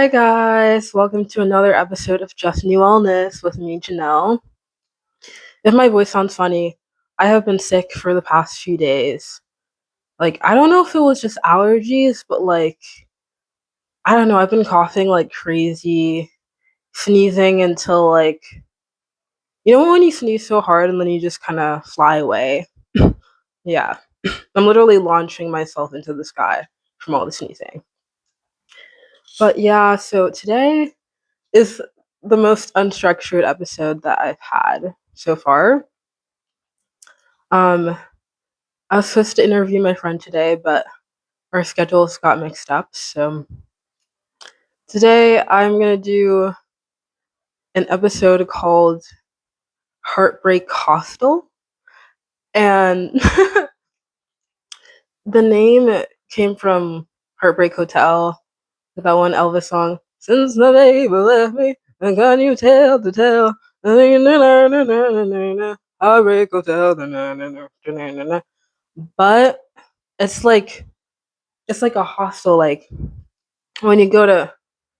Hi guys, welcome to another episode of Just Newellness with me, Janelle. If my voice sounds funny, I have been sick for the past few days. I don't know if it was just allergies, but I don't know, I've been coughing like crazy, sneezing until when you sneeze so hard and then you just kind of fly away? Yeah, I'm literally launching myself into the sky from all the sneezing. But yeah, so today is the most unstructured episode that I've had so far. I was supposed to interview my friend today, but our schedules got mixed up. So today I'm gonna do an episode called Heartbreak Hostel. And the name came from Heartbreak Hotel, that one Elvis song. Since the baby left me, and can you tell the tale? Heartbreak Hotel. But it's like a hostel, like when you go to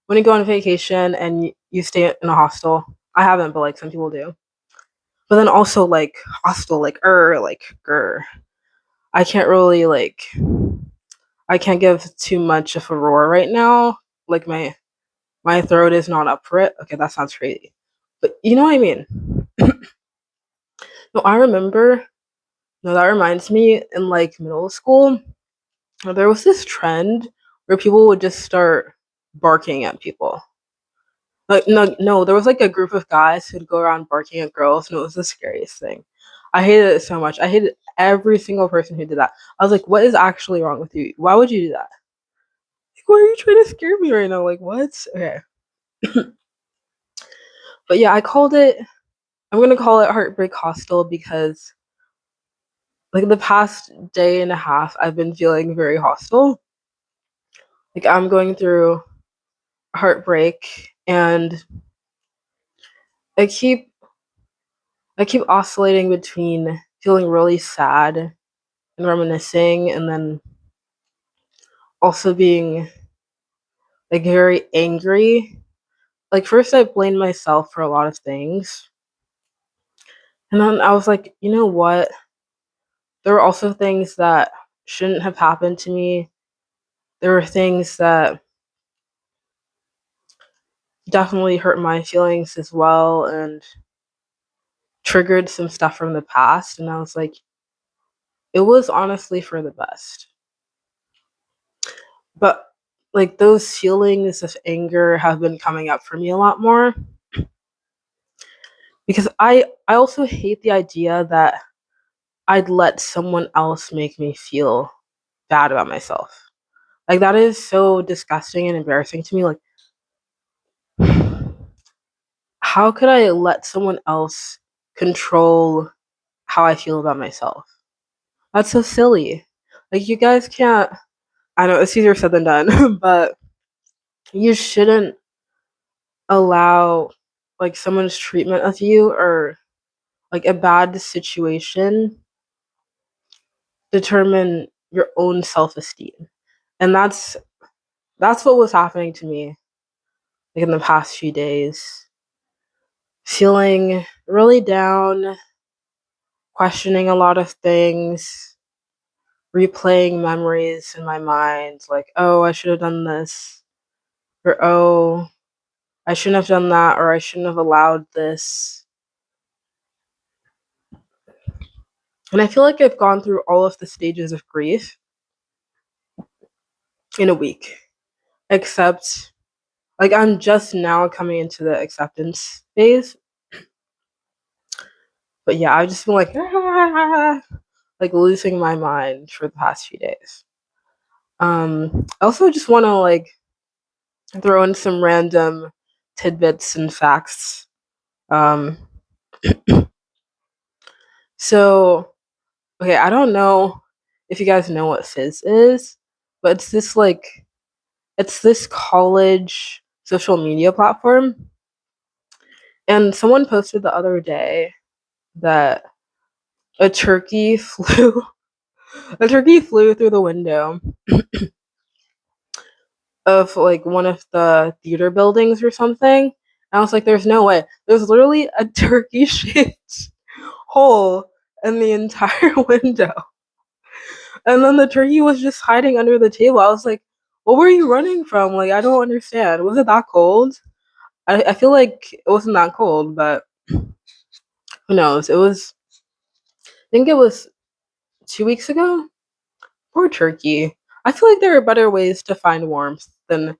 when you go on vacation and you stay in a hostel. I haven't, but like some people do. But then also like hostel, like grr. I can't really I can't give too much of a roar right now. Like my throat is not up for it. Okay, that sounds crazy, but you know what I mean. No, I remember. No, that reminds me, in like middle school, there was this trend where people would just start barking at people. Like no, there was like a group of guys who'd go around barking at girls, and it was the scariest thing. I hated it so much. I hated every single person who did that. I was like, what is actually wrong with you? Why would you do that? Like, why are you trying to scare me right now? Like, what? Okay. But yeah, I'm gonna call it Heartbreak Hostel because like the past day and a half I've been feeling very hostile. Like I'm going through heartbreak, and I keep I keep oscillating between feeling really sad and reminiscing, and then also being like very angry. Like first I blamed myself for a lot of things, and then I was like, you know what? There were also things that shouldn't have happened to me. There were things that definitely hurt my feelings as well and triggered some stuff from the past, and I was like, it was honestly for the best. But like those feelings of anger have been coming up for me a lot more because I also hate the idea that I'd let someone else make me feel bad about myself. Like that is so disgusting and embarrassing to me. Like how could I let someone else control how I feel about myself? That's so silly. Like you guys can't. I know it's easier said than done, but you shouldn't allow like someone's treatment of you or like a bad situation determine your own self-esteem. And that's what was happening to me like in the past few days. Feeling really down, questioning a lot of things, replaying memories in my mind like, "Oh, I should have done this." Or, "Oh, I shouldn't have done that," or, "I shouldn't have allowed this." And I feel like I've gone through all of the stages of grief in a week, except like I'm just now coming into the acceptance phase. But yeah, I've just been like, like losing my mind for the past few days. I also just want to like throw in some random tidbits and facts. Um, so okay, I don't know if you guys know what Fizz is, but it's this college social media platform. And someone posted the other day that a turkey flew a turkey flew through the window of like one of the theater buildings or something. And I was like, there's no way. There's literally a turkey shaped hole in the entire window. And then the turkey was just hiding under the table. I was like, what were you running from? Like, I don't understand. Was it that cold? I feel like it wasn't that cold, but who knows? I think it was 2 weeks ago. Poor turkey. I feel like there are better ways to find warmth than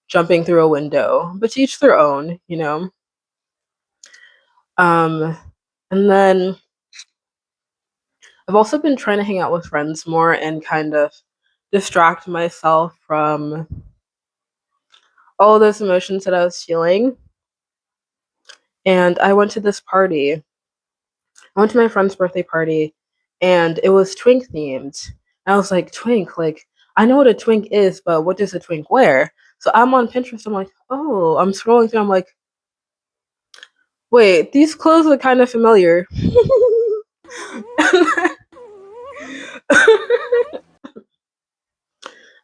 jumping through a window, but to each their own, you know? Um, and then I've also been trying to hang out with friends more and kind of distract myself from all those emotions that I was feeling. And I went to this party. I went to my friend's birthday party and it was twink themed. And I was like, twink, like, I know what a twink is, but what does a twink wear? So I'm on Pinterest. I'm like, oh, I'm scrolling through. I'm like, wait, these clothes look kind of familiar.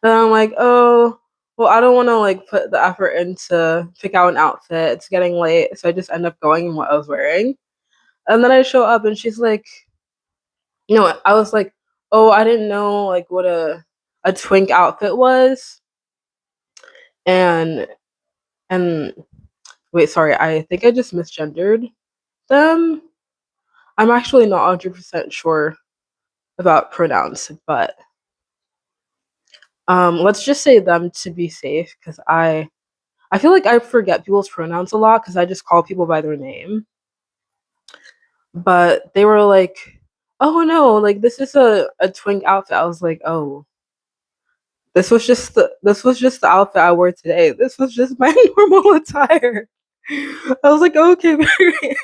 And I'm like, oh, well, I don't want to like put the effort into pick out an outfit. It's getting late, so I just end up going in what I was wearing. And then I show up, and she's like, I was like, oh, I didn't know like what a twink outfit was, and and wait, sorry, I think I just misgendered them. I'm actually not 100% sure about pronouns, but let's just say them to be safe, because I feel like I forget people's pronouns a lot because I just call people by their name. But they were like, "Oh no, like this is a twink outfit." I was like, "Oh, this was just the outfit I wore today. This was just my normal attire." I was like, "Okay, period."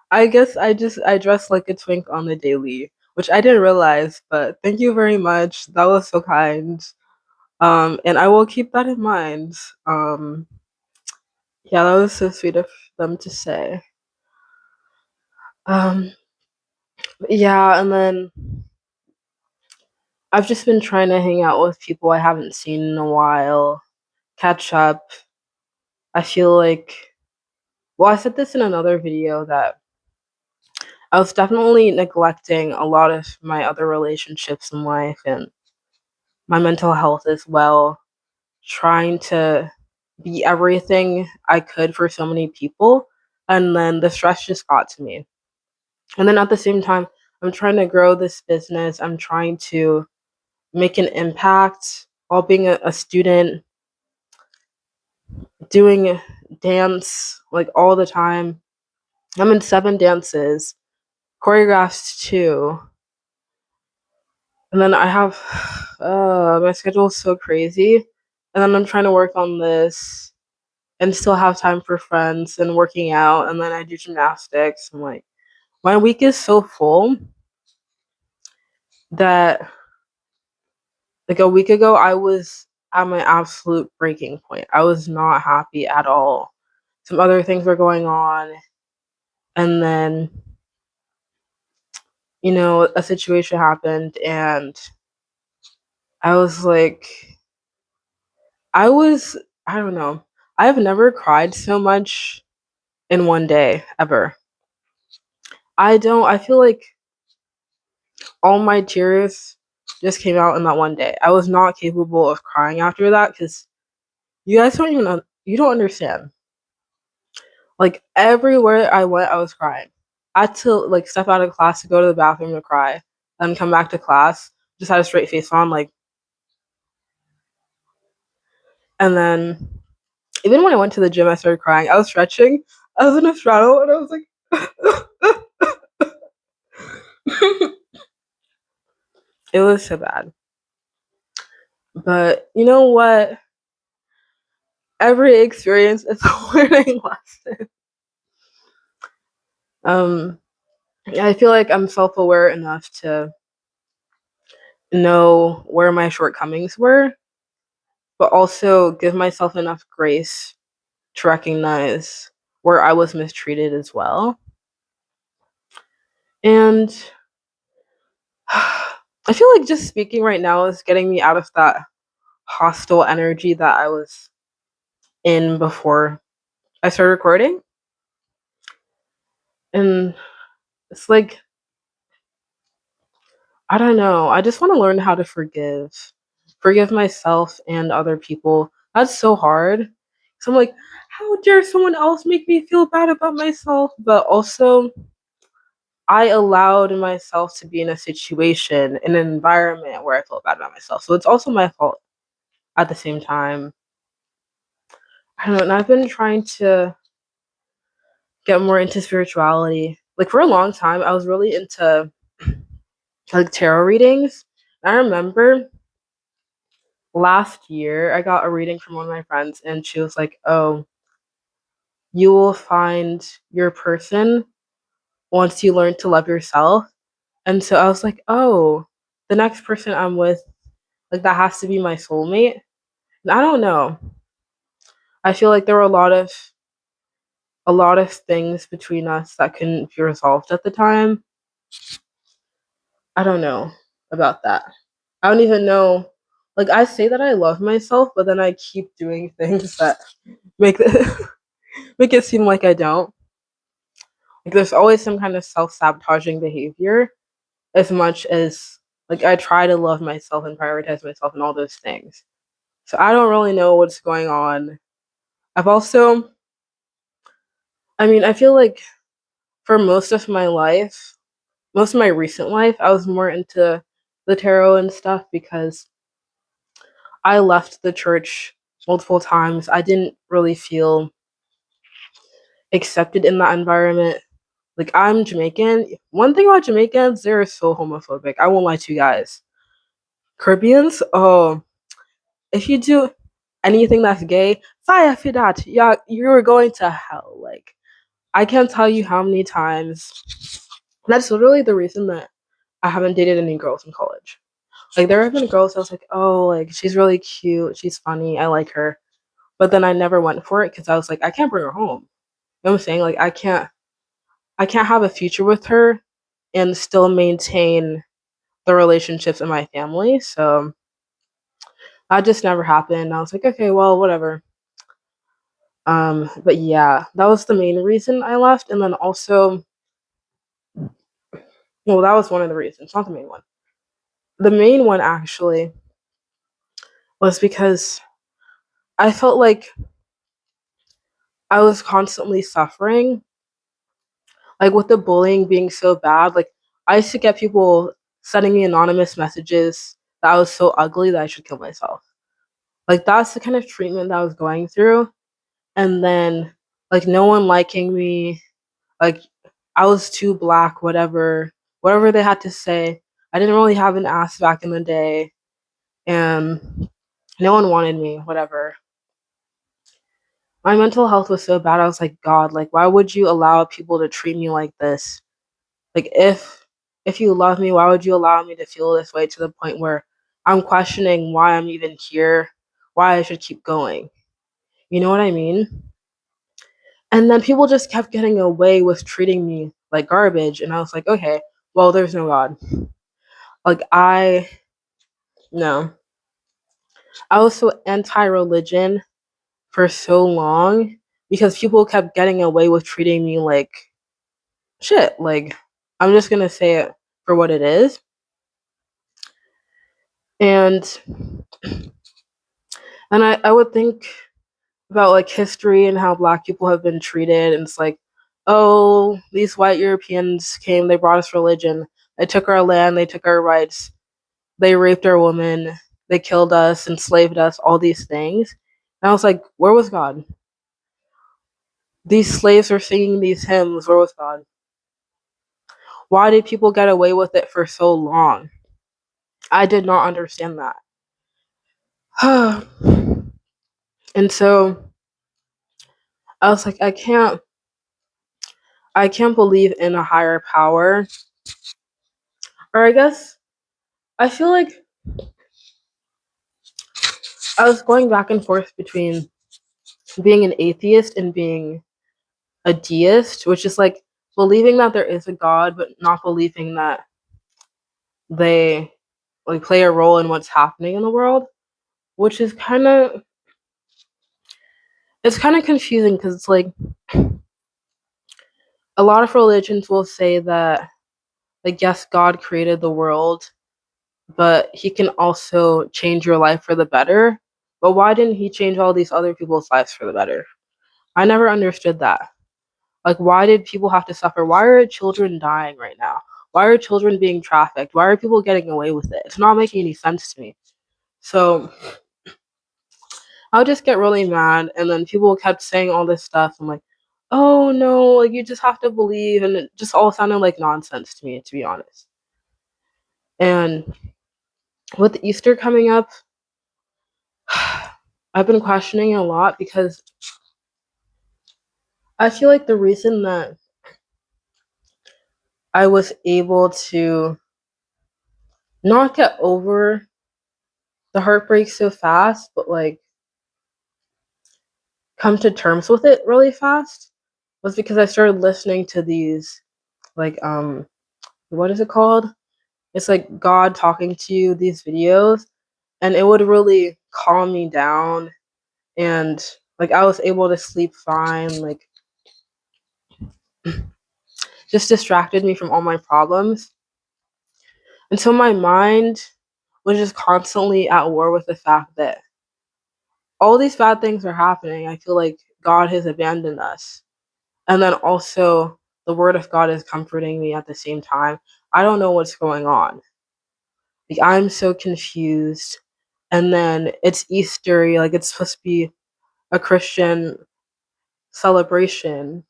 I guess I dress like a twink on the daily, which I didn't realize, but thank you very much. That was so kind. And I will keep that in mind. Yeah, that was so sweet of them to say. Um, yeah, and then I've just been trying to hang out with people I haven't seen in a while, catch up. I feel like, well, I said this in another video that I was definitely neglecting a lot of my other relationships in life and my mental health as well, trying to be everything I could for so many people. And then the stress just got to me. And then at the same time, I'm trying to grow this business. I'm trying to make an impact while being a student, doing dance like all the time. I'm in 7 dances, choreographed too. And then I have my schedule is so crazy. And then I'm trying to work on this and still have time for friends and working out. And then I do gymnastics. I'm like, my week is so full that like a week ago, I was at my absolute breaking point. I was not happy at all. Some other things were going on, and then, a situation happened, and I was like, I was, I don't know. I've never cried so much in one day ever. I feel like all my tears just came out in that one day. I was not capable of crying after that because you guys don't even, you don't understand. Like everywhere I went, I was crying. I had to like step out of class to go to the bathroom to cry, then come back to class, just had a straight face on, like, and then even when I went to the gym, I started crying. I was stretching. I was in a straddle, and I was like, it was so bad. But you know what? Every experience is a learning lesson. Um, I feel like I'm self-aware enough to know where my shortcomings were, but also give myself enough grace to recognize where I was mistreated as well. And I feel like just speaking right now is getting me out of that hostile energy that I was in before I started recording. And it's like, I don't know. I just want to learn how to forgive myself and other people. That's so hard. So I'm like, how dare someone else make me feel bad about myself? But also, I allowed myself to be in a situation, in an environment where I felt bad about myself. So it's also my fault at the same time. I don't know. And I've been trying to get more into spirituality. Like for a long time, I was really into like tarot readings. I remember last year I got a reading from one of my friends, and she was like, "Oh, you will find your person once you learn to love yourself." And so I was like, "Oh, the next person I'm with, like that has to be my soulmate." And I don't know. I feel like there were a lot of things between us that couldn't be resolved at the time. I don't know about that. I don't even know. Like I say that I love myself, but then I keep doing things that make it make it seem like I don't. Like there's always some kind of self-sabotaging behavior as much as like I try to love myself and prioritize myself and all those things. So I don't really know what's going on. I've also I mean, I feel like for most of my recent life, I was more into the tarot and stuff because I left the church multiple times. I didn't really feel accepted in that environment. Like I'm Jamaican. One thing about Jamaicans, they're so homophobic. I won't lie to you guys. Caribbeans, oh, if you do anything that's gay, fire for that. Yeah, you're going to hell. Like I can't tell you how many times. That's literally the reason that I haven't dated any girls in college. Like there have been girls I was like, oh, like she's really cute, she's funny, I like her. But then I never went for it because I was like, I can't bring her home. You know what I'm saying? Like I can't have a future with her and still maintain the relationships in my family. So that just never happened. I was like, okay, well, whatever. But yeah, that was the main reason I left. And then also, well, that was one of the reasons, not the main one. The main one actually was because I felt like I was constantly suffering, like with the bullying being so bad. Like I used to get people sending me anonymous messages that I was so ugly that I should kill myself. Like that's the kind of treatment that I was going through. And then like no one liking me, like I was too black, whatever they had to say. I didn't really have an ass back in the day, and no one wanted me, whatever. My mental health was so bad. I was like, God, like why would you allow people to treat me like this? Like if you love me, why would you allow me to feel this way to the point where I'm questioning why I'm even here, why I should keep going. You know what I mean? And then people just kept getting away with treating me like garbage. And I was like, okay, well, there's no God. Like, no. I was so anti religion for so long because people kept getting away with treating me like shit. Like, I'm just going to say it for what it is. And I would think about like history and how black people have been treated. And it's like, oh, these white Europeans came, they brought us religion, they took our land, they took our rights, they raped our women, they killed us, enslaved us, all these things. And I was like, where was God? These slaves were singing these hymns, where was God? Why did people get away with it for so long? I did not understand that. And so I was like, I can't believe in a higher power. Or I guess I feel like I was going back and forth between being an atheist and being a deist, which is like believing that there is a God, but not believing that they like play a role in what's happening in the world, which is kind of confusing because it's like a lot of religions will say that, like, yes, God created the world, but he can also change your life for the better. But why didn't he change all these other people's lives for the better? I never understood that. Like, why did people have to suffer? Why are children dying right now? Why are children being trafficked? Why are people getting away with it? It's not making any sense to me. So I would just get really mad, and then people kept saying all this stuff. I'm like, oh no, like you just have to believe, and it just all sounded like nonsense to me, to be honest. And with Easter coming up, I've been questioning it a lot because I feel like the reason that I was able to not get over the heartbreak so fast, but like come to terms with it really fast was because I started listening to these like what is it called? It's like God talking to you, these videos, and it would really calm me down, and like I was able to sleep fine, like just distracted me from all my problems. And so my mind was just constantly at war with the fact that all these bad things are happening. I feel like God has abandoned us. And then also the word of God is comforting me at the same time. I don't know what's going on. Like I'm so confused. And then it's Easter, like it's supposed to be a Christian celebration.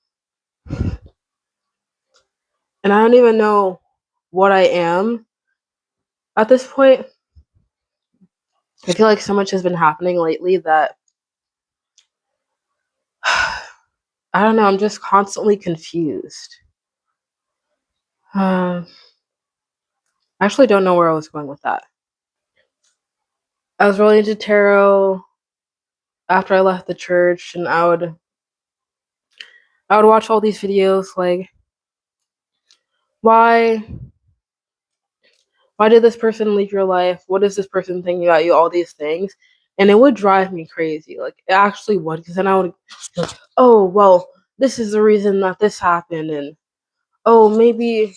And I don't even know what I am at this point. I feel like so much has been happening lately that I don't know, I'm just constantly confused. I actually don't know where I was going with that. I was really into tarot after I left the church, and I would watch all these videos like why why did this person leave your life? What is this person thinking about you? All these things. And it would drive me crazy. Like it actually would, because then I would be like, oh well, this is the reason that this happened, and oh maybe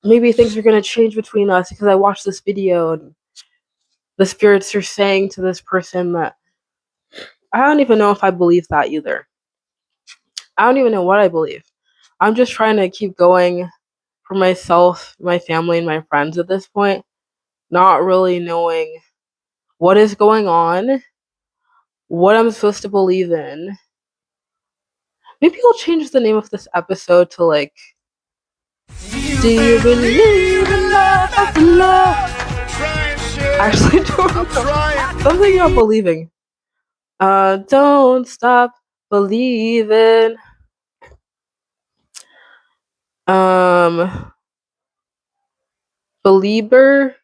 things are gonna change between us because I watched this video and the spirits are saying to this person that I don't even know if I believe that either. I don't even know what I believe. I'm just trying to keep going for myself, my family, and my friends at this point, not really knowing what is going on, what I'm supposed to believe in. Maybe I'll change the name of this episode to like, do you believe in love after love? Actually, don't know. Something about believing. Don't stop believing. Um, Belieber.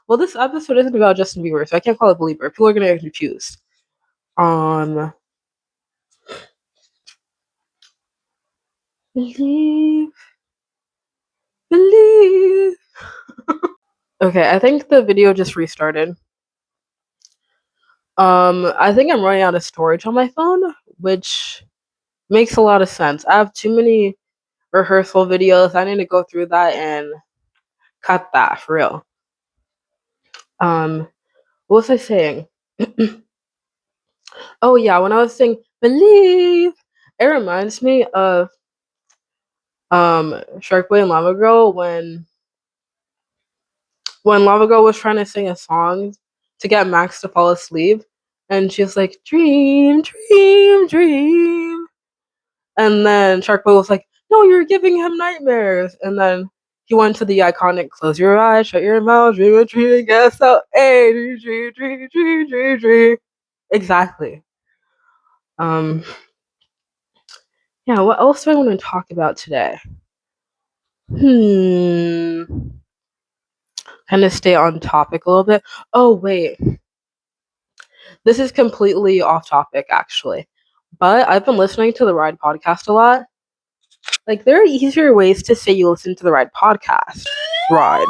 Well, this episode isn't about Justin Bieber, so I can't call it Belieber. People are gonna get confused. Um, believe, believe. Okay, I think the video just restarted. I think I'm running out of storage on my phone, which makes a lot of sense. I have too many rehearsal videos. I need to go through that and cut that for real. Um, what was I saying? Oh yeah, when I was saying believe, it reminds me of Shark Boy and Lava Girl when Lava Girl was trying to sing a song to get Max to fall asleep, and she was like, dream, dream, dream. And then Shark Boy was like, no, you're giving him nightmares. And then he went to the iconic close your eyes, shut your mouth, dream a dream, guess out, hey, dream, dream, dream, dream, dream, dream. Exactly. Um, yeah, what else do I want to talk about today? Kind of stay on topic a little bit. Oh, wait. This is completely off topic, actually. But I've been listening to the Ride podcast a lot. Like, there are easier ways to say you listen to the Ride podcast. Ride.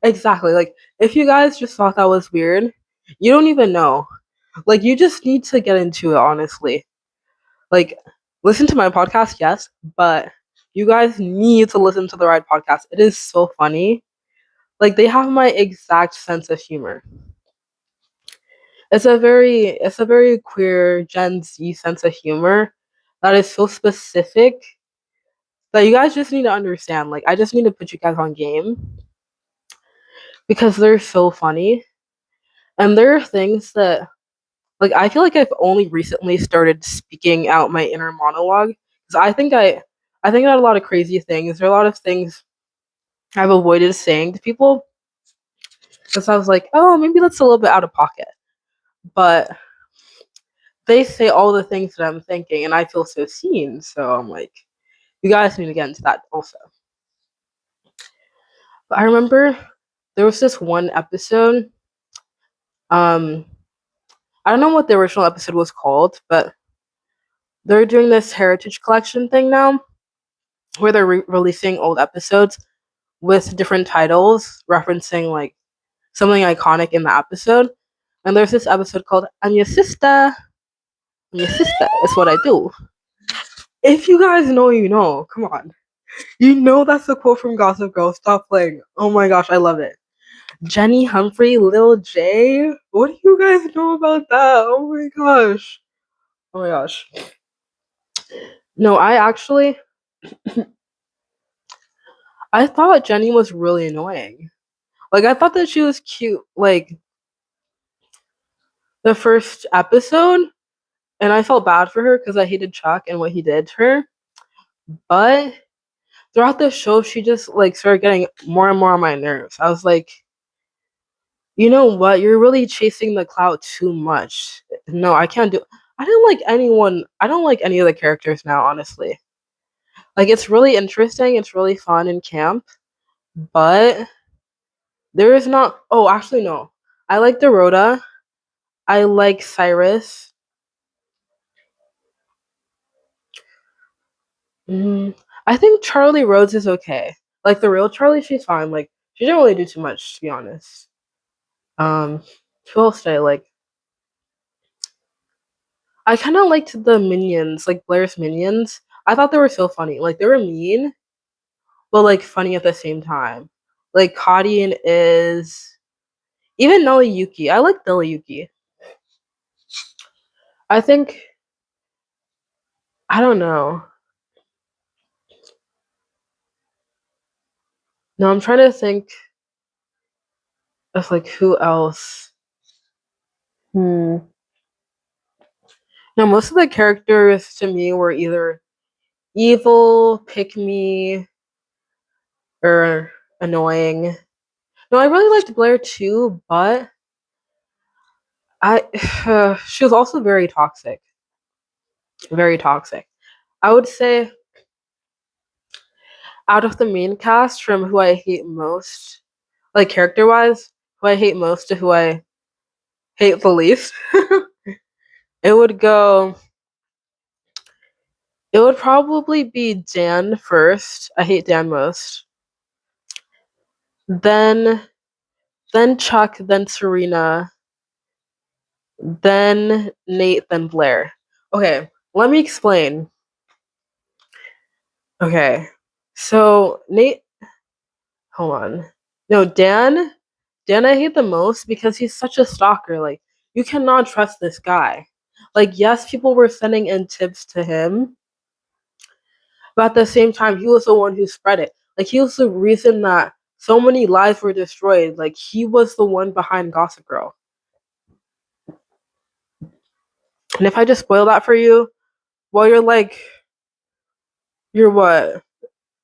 Exactly. Like, If you guys just thought that was weird, you don't even know. Like, you just need to get into it, honestly. Like, listen to my podcast, yes, but you guys need to listen to the right podcast. It is so funny. Like, they have my exact sense of humor. It's a very queer Gen Z sense of humor that is so specific that you guys just need to understand. Like, I just need to put you guys on game because they're so funny. And there are things that, like, I feel like I've only recently started speaking out my inner monologue because I think I had a lot of crazy things. There are a lot of things I've avoided saying to people because I was like, oh, maybe that's a little bit out of pocket. But they say all the things that I'm thinking, and I feel so seen. So I'm like, you guys need to get into that also. But I remember there was this one episode. Um, I don't know what the original episode was called, but they're doing this heritage collection thing now, where they're releasing old episodes with different titles referencing like something iconic in the episode. And there's this episode called "I'm Your Sister." I'm your sister. It's what I do. If you guys know, you know. Come on. You know that's the quote from Gossip Girl. Stop playing. Oh my gosh, I love it. Jenny Humphrey, Lil J. What do you guys know about that? Oh my gosh. Oh my gosh. No, I thought Jenny was really annoying. Like, I thought that she was cute, like, the first episode, and I felt bad for her because I hated Chuck and what he did to her. But throughout the show, she just, like, started getting more and more on my nerves. I was like, you know what? You're really chasing the clout too much. No, I can't do. I don't like any of the characters now, honestly. Like, it's really interesting. It's really fun in camp, but there is not. Oh, actually, no. I like Dorota. I like Cyrus. Mm, I think Charlie Rhodes is okay. Like the real Charlie, she's fine. Like she didn't really do too much, to be honest. Um, who else did I like? I kind of liked the minions, like Blair's minions. I thought they were so funny. Like they were mean, but like funny at the same time. Like Cotty and Iz, even Nelly Yuki. I like Nelly Yuki. I think I don't know. No, I'm trying to think of like who else. Hmm. No, most of the characters to me were either evil, pick me, or annoying. No, I really liked Blair too, but I she was also very toxic. Very toxic. I would say out of the main cast from who I hate most, like character wise, who I hate most to who I hate the least, it would go it would probably be Dan first. I hate Dan most. Then then Chuck, then Serena, then Nate, then Blair. Okay, let me explain. Okay. So Nate, hold on. No, Dan I hate the most because he's such a stalker. Like you cannot trust this guy. Like yes, people were sending in tips to him, but at the same time he was the one who spread it. Like he was the reason that so many lives were destroyed. Like he was the one behind Gossip Girl. And if I just spoil that for you, well you're what,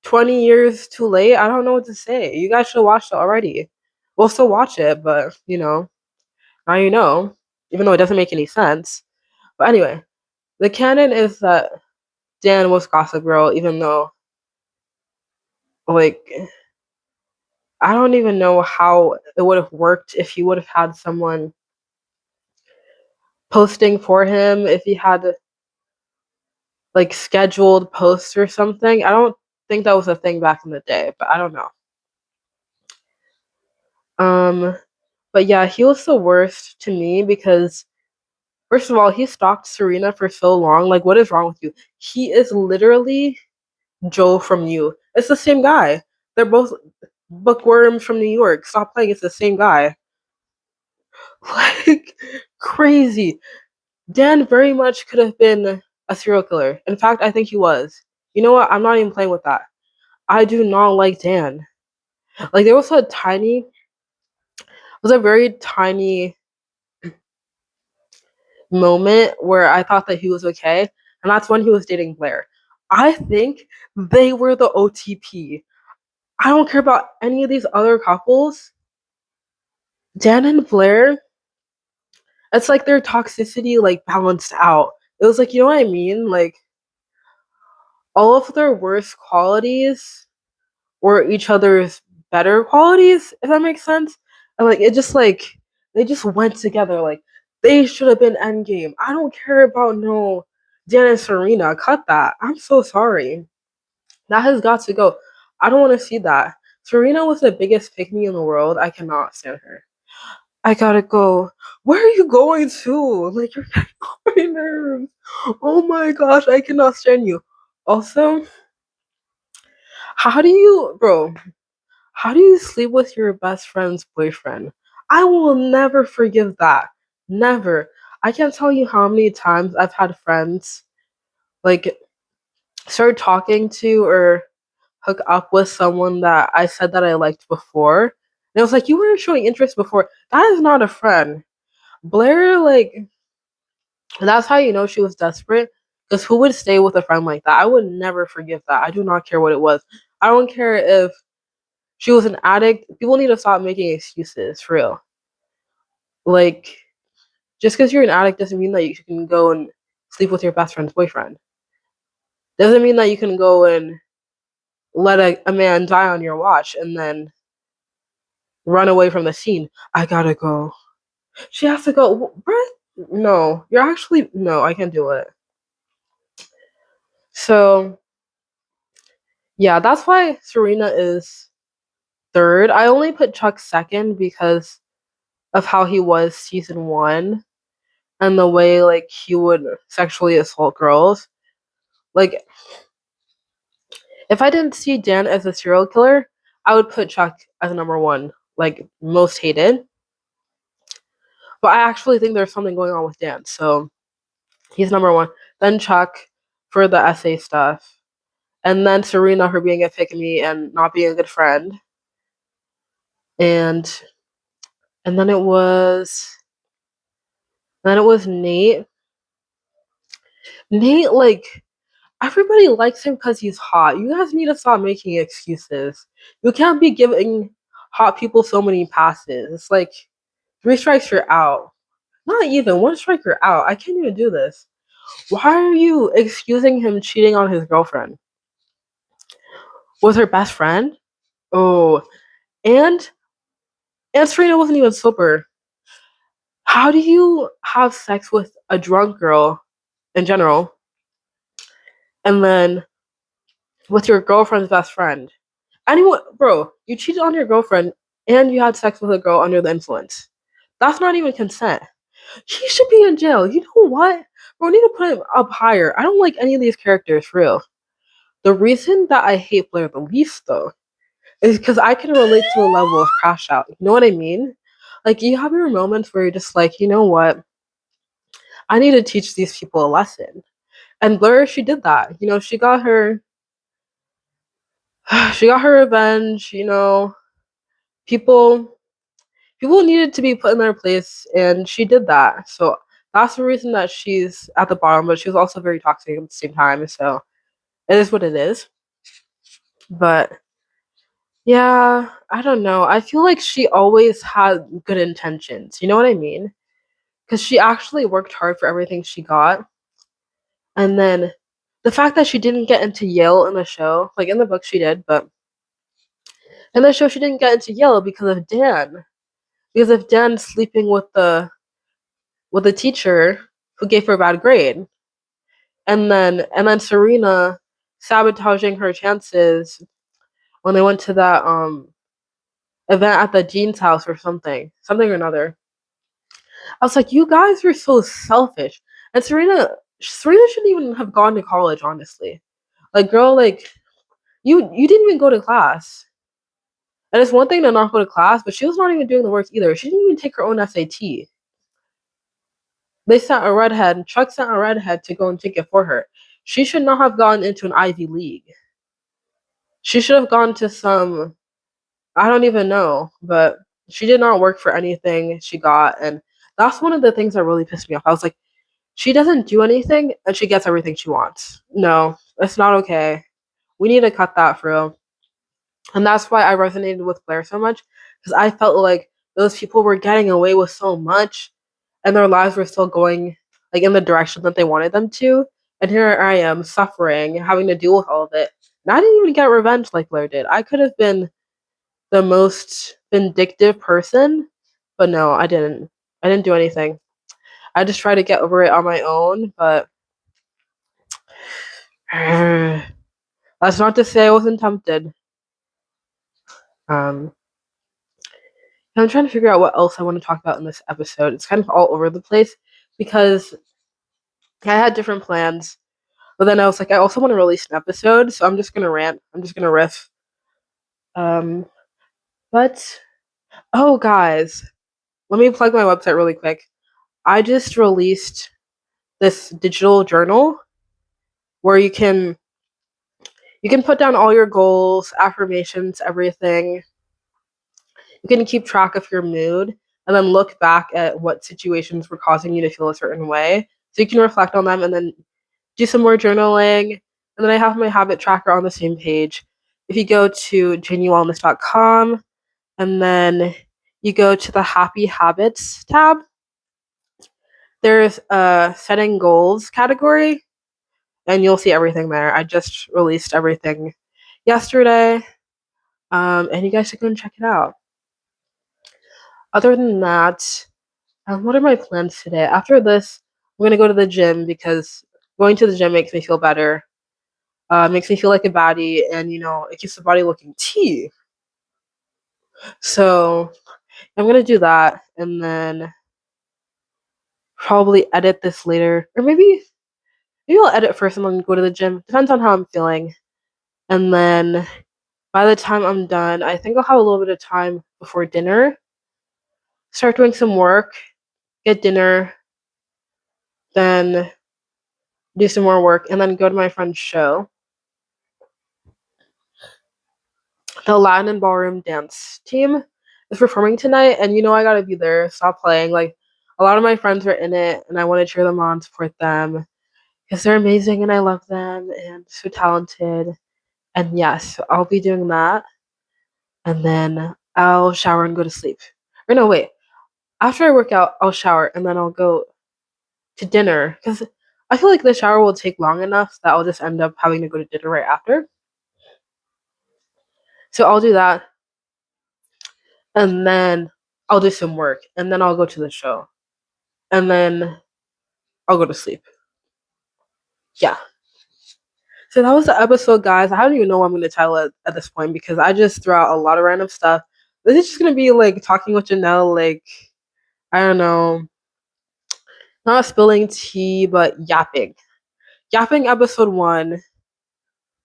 20 years too late? I don't know what to say. You guys should have watched it already. We'll still watch it, but now you know, even though it doesn't make any sense. But anyway, the canon is that Dan was Gossip Girl, even though, like, I don't even know how it would have worked if he would have had someone posting for him, if he had, like, scheduled posts or something. I don't think that was a thing back in the day, but I don't know. But yeah, he was the worst to me because first of all, he stalked Serena for so long. Like, what is wrong with you? He is literally Joe from You. It's the same guy. They're both bookworms from New York. Stop playing. It's the same guy. Like, crazy. Dan very much could have been a serial killer. In fact, I think he was. You know what? I'm not even playing with that. I do not like Dan. Like, there was a very tiny moment where I thought that he was okay, and that's when he was dating Blair. I think they were the OTP. I don't care about any of these other couples. Dan and Blair, it's like their toxicity like balanced out. It was like, you know what I mean? Like all of their worst qualities were each other's better qualities, if that makes sense. And like it just like they just went together. Like they should have been endgame. I don't care about no Dan and Serena. Cut that. I'm so sorry. That has got to go. I don't want to see that. Serena was the biggest pick me in the world. I cannot stand her. I gotta go. Where are you going to? Like you're getting on my nerves. Oh my gosh, I cannot stand you. Also, how do you, bro? How do you sleep with your best friend's boyfriend? I will never forgive that. Never. I can't tell you how many times I've had friends like start talking to or hook up with someone that I said that I liked before. And it was like, you weren't showing interest before. That is not a friend. Blair, like, that's how you know she was desperate. Because who would stay with a friend like that? I would never forgive that. I do not care what it was. I don't care if she was an addict. People need to stop making excuses, for real. Like, just because you're an addict doesn't mean that you can go and sleep with your best friend's boyfriend. Doesn't mean that you can go and let a man die on your watch and then run away from the scene. I gotta go. She has to go. Bruh, no, you're actually no. I can't do it. So yeah, that's why Serena is third. I only put Chuck second because of how he was season one and the way like he would sexually assault girls. Like if I didn't see Dan as a serial killer, I would put Chuck as number one, like most hated. But I actually think there's something going on with Dan, so he's number one. Then Chuck for the essay stuff, and then Serena for being a pick me and not being a good friend, and and then it was Nate. Nate, like everybody likes him because he's hot. You guys need to stop making excuses. You can't be giving hot people so many passes. It's like three strikes, you're out. Not even one strike, you're out. I can't even do this. Why are you excusing him cheating on his girlfriend? Was her best friend? Oh, and Serena wasn't even sober. How do you have sex with a drunk girl in general, and then with your girlfriend's best friend? Anyone, bro, you cheated on your girlfriend and you had sex with a girl under the influence. That's not even consent. He should be in jail. You know what? Bro, we need to put him up higher. I don't like any of these characters, for real. The reason that I hate Blair the least, though, is because I can relate to the level of crash out. You know what I mean? Like, you have your moments where you're just like, you know what? I need to teach these people a lesson. And Blair, she did that. You know, she got her revenge. You know, people people needed to be put in their place, and she did that. So that's the reason that she's at the bottom. But she was also very toxic at the same time. So it is what it is. But yeah, I don't know. I feel like she always had good intentions. You know what I mean? Because she actually worked hard for everything she got. And then the fact that she didn't get into Yale in the show, like in the book she did, but in the show she didn't get into Yale because of Dan. Because of Dan sleeping with the teacher who gave her a bad grade. And then Serena sabotaging her chances when they went to that event at the dean's house or something or another. I was like, you guys are so selfish. And Serena shouldn't even have gone to college, honestly. Like, girl, like you didn't even go to class. And it's one thing to not go to class, but she was not even doing the work either. She didn't even take her own SAT. Chuck sent a redhead to go and take it for her. She should not have gone into an Ivy League. She should have gone to some, I don't even know, but she did not work for anything she got. And that's one of the things that really pissed me off. I was like, she doesn't do anything and she gets everything she wants. No, it's not okay. We need to cut that through. And that's why I resonated with Blair so much, because I felt like those people were getting away with so much and their lives were still going like in the direction that they wanted them to. And here I am suffering, having to deal with all of it. And I didn't even get revenge like Blair did. I could have been the most vindictive person, but no, I didn't. I didn't do anything. I just tried to get over it on my own, but that's not to say I wasn't tempted. Um, I'm trying to figure out what else I want to talk about in this episode. It's kind of all over the place because I had different plans, but then I was like, I also want to release an episode, so I'm just gonna rant. I'm just gonna riff. Um, but oh, guys, let me plug my website really quick. I just released this digital journal where you can put down all your goals, affirmations, everything. You can keep track of your mood and then look back at what situations were causing you to feel a certain way. So you can reflect on them and then do some more journaling. And then I have my habit tracker on the same page. If you go to JNewellness.com and then you go to the Happy Habits tab, there's a setting goals category and you'll see everything there. I just released everything yesterday. And you guys should go and check it out. Other than that, what are my plans today? After this, I'm gonna go to the gym because going to the gym makes me feel better. Makes me feel like a baddie, and it keeps the body looking tea. So I'm gonna do that, and then probably edit this later, or maybe I'll edit first and then go to the gym. Depends on how I'm feeling, and then by the time I'm done, I think I'll have a little bit of time before dinner. Start doing some work, get dinner, then do some more work, and then go to my friend's show. The Latin and ballroom dance team is performing tonight, and I gotta be there. Stop playing. Like, a lot of my friends are in it, and I want to cheer them on, support them because they're amazing, and I love them, and so talented. And yes, I'll be doing that, and then I'll shower and go to sleep. Or no, wait. After I work out, I'll shower, and then I'll go to dinner because I feel like the shower will take long enough that I'll just end up having to go to dinner right after. So I'll do that, and then I'll do some work, and then I'll go to the show, and then I'll go to sleep. Yeah. So that was the episode, guys. I don't even know what I'm going to title it at this point because I just threw out a lot of random stuff. This is just going to be like talking with Janelle, like, I don't know, not spilling tea, but yapping. Yapping episode 1.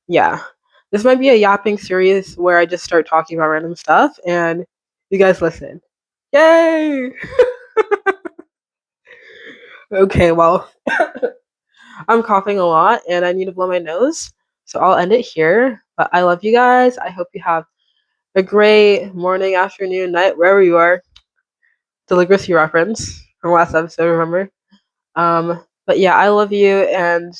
Yeah. This might be a yapping series where I just start talking about random stuff and you guys listen. Yay! Okay, well, I'm coughing a lot and I need to blow my nose. So I'll end it here. But I love you guys. I hope you have a great morning, afternoon, night, wherever you are. Calligraphy reference from last episode, remember? But yeah, I love you and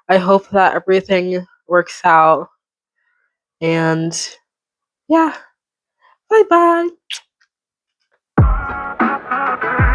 I hope that everything works out. And yeah, bye bye.